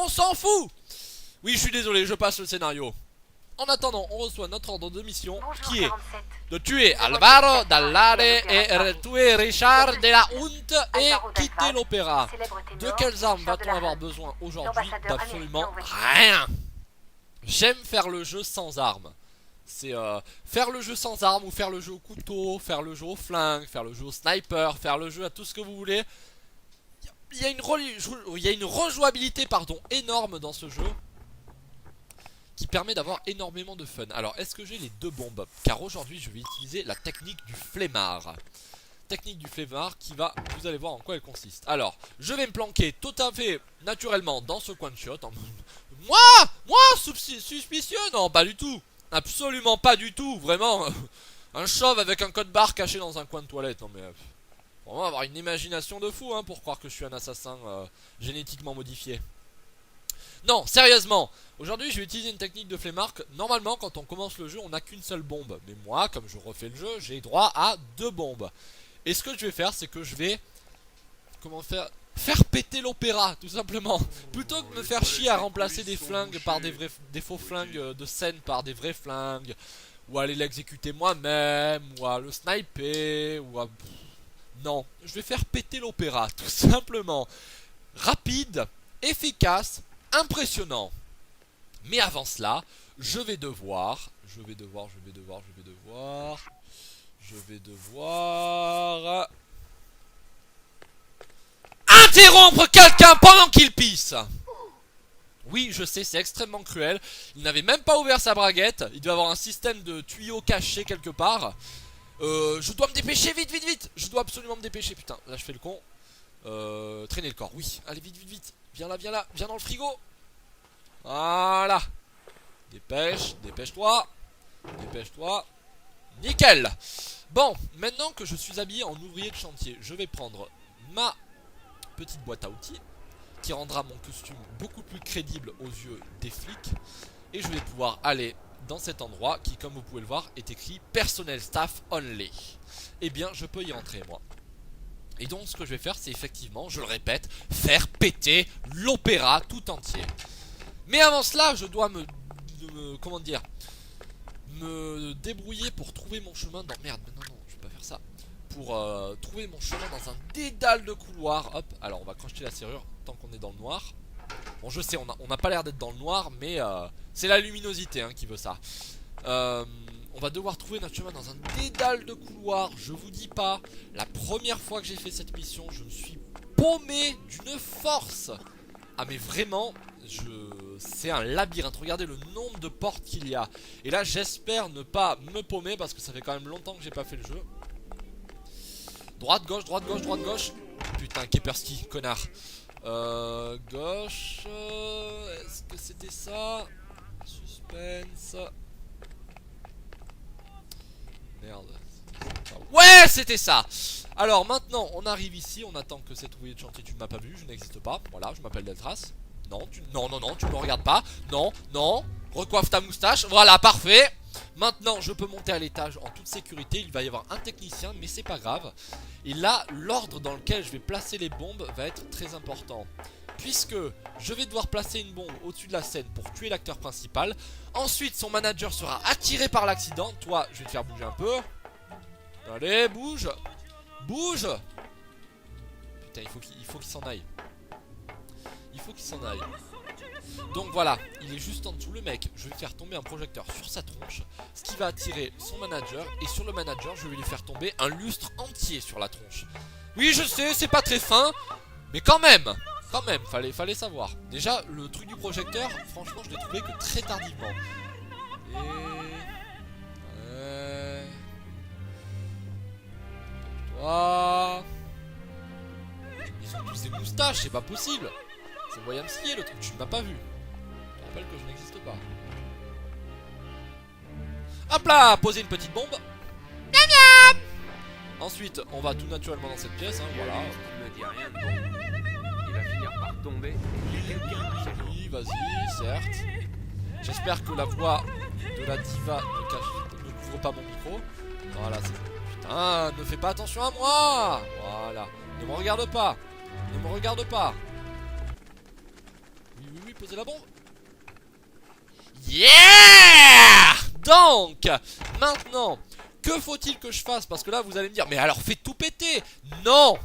on s'en fout. Oui, je suis désolé, je passe le scénario. En attendant, on reçoit notre ordre de mission qui est de tuer Alvaro Dallare et tuer Richard de la Hunt et quitter l'opéra. De quelles armes va-t-on avoir besoin aujourd'hui? D'absolument rien. J'aime faire le jeu sans armes. C'est faire le jeu sans armes ou faire le jeu au couteau, faire le jeu au flingue, faire le jeu au sniper, faire le jeu à tout ce que vous voulez. Il y a une rejouabilité énorme dans ce jeu qui permet d'avoir énormément de fun. Alors, est-ce que j'ai les deux bombes? Car aujourd'hui, je vais utiliser la technique du flemmard. Technique du flemmard qui va... Vous allez voir en quoi elle consiste. Alors, je vais me planquer tout à fait naturellement dans ce coin de chiottes. Moi, suspicieux? Non, pas du tout. Absolument pas du tout, vraiment. Un chauve avec un code barre caché dans un coin de toilette. Non mais... on va avoir une imagination de fou pour croire que je suis un assassin génétiquement modifié. Non, sérieusement, aujourd'hui je vais utiliser une technique de flemmard. Normalement quand on commence le jeu on n'a qu'une seule bombe. Mais moi, comme je refais le jeu, j'ai droit à 2 bombes. Et ce que je vais faire, c'est que je vais... Comment faire? Faire péter l'opéra, tout simplement. Plutôt que de me faire chier à remplacer des flingues par des faux flingues de scène par des vrais flingues, ou aller l'exécuter moi-même, ou à le sniper, ou à... Non, je vais faire péter l'opéra, tout simplement. Rapide, efficace, impressionnant. Mais avant cela, je vais devoir interrompre quelqu'un pendant qu'il pisse. Oui, je sais, c'est extrêmement cruel. Il n'avait même pas ouvert sa braguette. Il doit avoir un système de tuyaux caché quelque part. Je dois me dépêcher, vite. Je dois absolument me dépêcher, putain, là je fais le con. Traîner le corps, oui, allez vite. Viens là, viens dans le frigo. Voilà. Dépêche-toi. Nickel. Bon, maintenant que je suis habillé en ouvrier de chantier, je vais prendre ma petite boîte à outils qui rendra mon costume beaucoup plus crédible aux yeux des flics. Et je vais pouvoir aller dans cet endroit qui, comme vous pouvez le voir, est écrit Personnel Staff Only. Eh bien, je peux y entrer, moi. Et donc, ce que je vais faire, c'est effectivement, je le répète, faire péter l'opéra tout entier. Mais avant cela, je dois me débrouiller pour trouver mon chemin dans... Merde, non, je vais pas faire ça. Pour trouver mon chemin dans un dédale de couloir. Hop, alors on va crocheter la serrure tant qu'on est dans le noir. Bon, je sais, on n'a pas l'air d'être dans le noir, mais c'est la luminosité qui veut ça. On va devoir trouver notre chemin dans un dédale de couloir. Je vous dis pas, la première fois que j'ai fait cette mission, je me suis paumé d'une force. Ah mais vraiment, c'est un labyrinthe. Regardez le nombre de portes qu'il y a. Et là, j'espère ne pas me paumer parce que ça fait quand même longtemps que j'ai pas fait le jeu. Droite, gauche. Putain, Keperski, connard. Gauche. Est-ce que c'était ça? Suspense. Merde. Ouais, c'était ça. Alors maintenant, on arrive ici. On attend que cet ouvrier de chantier, tu ne m'as pas vu, je n'existe pas. Voilà, je m'appelle Deltras. Non, tu ne me regardes pas. Non. Recoiffe ta moustache. Voilà, parfait. Maintenant, je peux monter à l'étage en toute sécurité. Il va y avoir un technicien, mais c'est pas grave. Et là, l'ordre dans lequel je vais placer les bombes va être très important. Puisque je vais devoir placer une bombe au-dessus de la scène pour tuer l'acteur principal. Ensuite, son manager sera attiré par l'accident. Toi, je vais te faire bouger un peu. Allez, bouge. Putain, il faut qu'il s'en aille. Donc voilà, il est juste en dessous, le mec. Je vais faire tomber un projecteur sur sa tronche, ce qui va attirer son manager. Et sur le manager, je vais lui faire tomber un lustre entier sur la tronche. Oui, je sais, c'est pas très fin, mais quand même, fallait savoir. Déjà, le truc du projecteur, franchement, je l'ai trouvé que très tardivement. Toi. Ils ont tous des moustaches, c'est pas possible. C'est William Skier le truc, tu ne m'as pas vu. Je te rappelle que je n'existe pas. Hop là, poser une petite bombe. Miam miam. Ensuite, on va tout naturellement dans cette pièce, voilà. Tu me dis rien de bon. Il va finir par tomber. Oui, vas-y, certes. J'espère que la voix de la diva ne couvre pas mon micro. Voilà, c'est... Putain, ne fais pas attention à moi. Voilà, ne me regarde pas. poser la bombe. Yeah! Donc, maintenant, que faut-il que je fasse? Parce que là, vous allez me dire, mais alors fais tout péter. Non!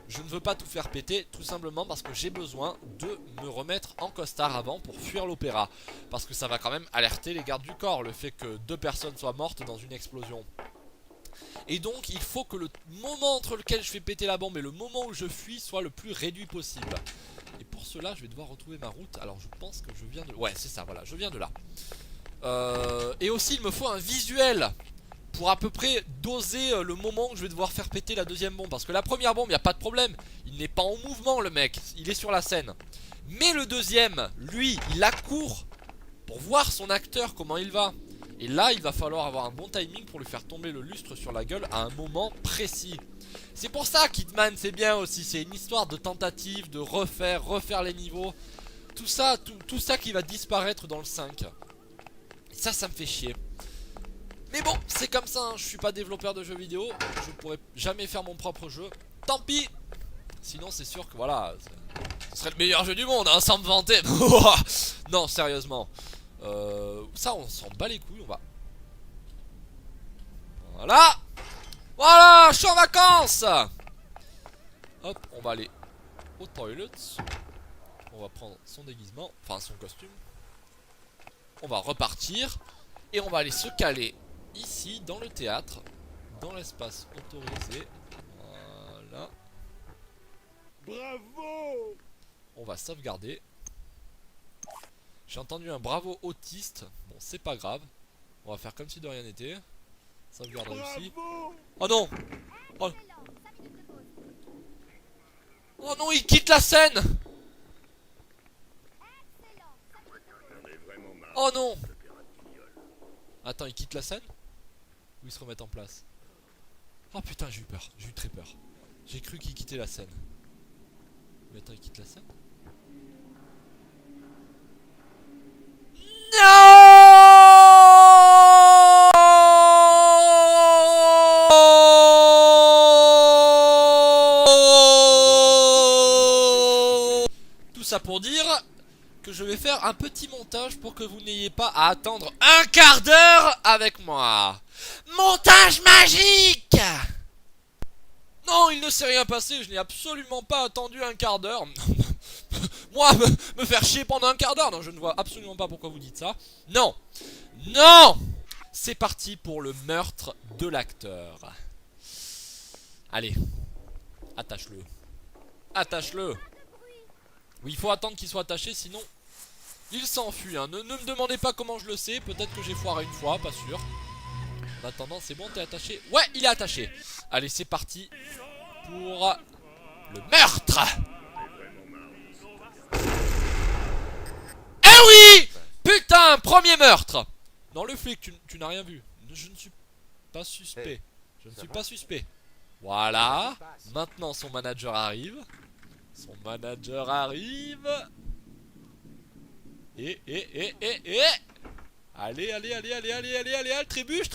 Je ne veux pas tout faire péter, tout simplement parce que j'ai besoin de me remettre en costard avant pour fuir l'opéra. Parce que ça va quand même alerter les gardes du corps, le fait que 2 personnes soient mortes dans une explosion. Et donc il faut que le moment entre lequel je fais péter la bombe et le moment où je fuis soit le plus réduit possible. Et pour cela je vais devoir retrouver ma route. Alors je pense que je viens de... Ouais c'est ça, voilà, je viens de là. Et aussi il me faut un visuel pour à peu près doser le moment où je vais devoir faire péter la deuxième bombe. Parce que la première bombe, il n'y a pas de problème. Il n'est pas en mouvement le mec, il est sur la scène. Mais le deuxième, lui, il accourt pour voir son acteur comment il va. Et là, il va falloir avoir un bon timing pour lui faire tomber le lustre sur la gueule à un moment précis. C'est pour ça qu'Hitman c'est bien aussi. C'est une histoire de tentative, de refaire les niveaux. Tout ça qui va disparaître dans le 5. Et ça me fait chier. Mais bon, c'est comme ça, hein. Je suis pas développeur de jeux vidéo. Je pourrais jamais faire mon propre jeu. Tant pis. Sinon c'est sûr que voilà, ce serait le meilleur jeu du monde, hein, sans me vanter. Non, sérieusement. Ça on s'en bat les couilles, on va... Voilà. Voilà, je suis en vacances. Hop, on va aller aux toilettes. On va prendre son déguisement, enfin son costume. On va repartir. Et on va aller se caler ici, dans le théâtre, dans l'espace autorisé. Voilà. Bravo! On va sauvegarder. J'ai entendu un bravo autiste. Bon, c'est pas grave. On va faire comme si de rien n'était. Sauvegarde réussi. Oh non! Oh. Oh non, il quitte la scène! Oh non! Attends, il quitte la scène? Ou il se remet en place? Oh putain, j'ai eu peur, j'ai eu très peur. J'ai cru qu'il quittait la scène. Mais attends, il quitte la scène? Non! Tout ça pour dire que je vais faire un petit montage pour que vous n'ayez pas à attendre un quart d'heure avec moi. Montage magique! Non, il ne s'est rien passé, je n'ai absolument pas attendu un quart d'heure. Moi, me faire chier pendant un quart d'heure? Non, je ne vois absolument pas pourquoi vous dites ça. Non! Non! C'est parti pour le meurtre de l'acteur. Allez, attache-le. Attache-le. Oui, il faut attendre qu'il soit attaché, sinon il s'enfuit. Hein. Ne me demandez pas comment je le sais. Peut-être que j'ai foiré une fois, pas sûr. En attendant, c'est bon, t'es attaché? Ouais, il est attaché. Allez, c'est parti pour le meurtre. Eh oui! Putain, premier meurtre. Non, le flic, tu n'as rien vu. Je ne suis pas suspect. Je ne suis pas suspect. Voilà. Maintenant, son manager arrive. Son manager arrive. Et. Allez, trébuche.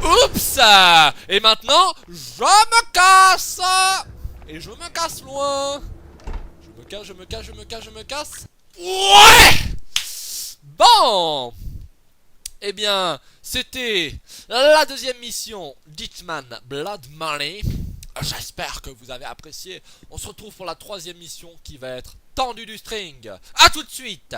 Oups! Et maintenant, je me casse! Et je me casse loin. Je me casse. Ouais! Bon! Eh bien, c'était la deuxième mission d'Hitman Blood Money. J'espère que vous avez apprécié. On se retrouve pour la troisième mission qui va être tendue du string. A tout de suite.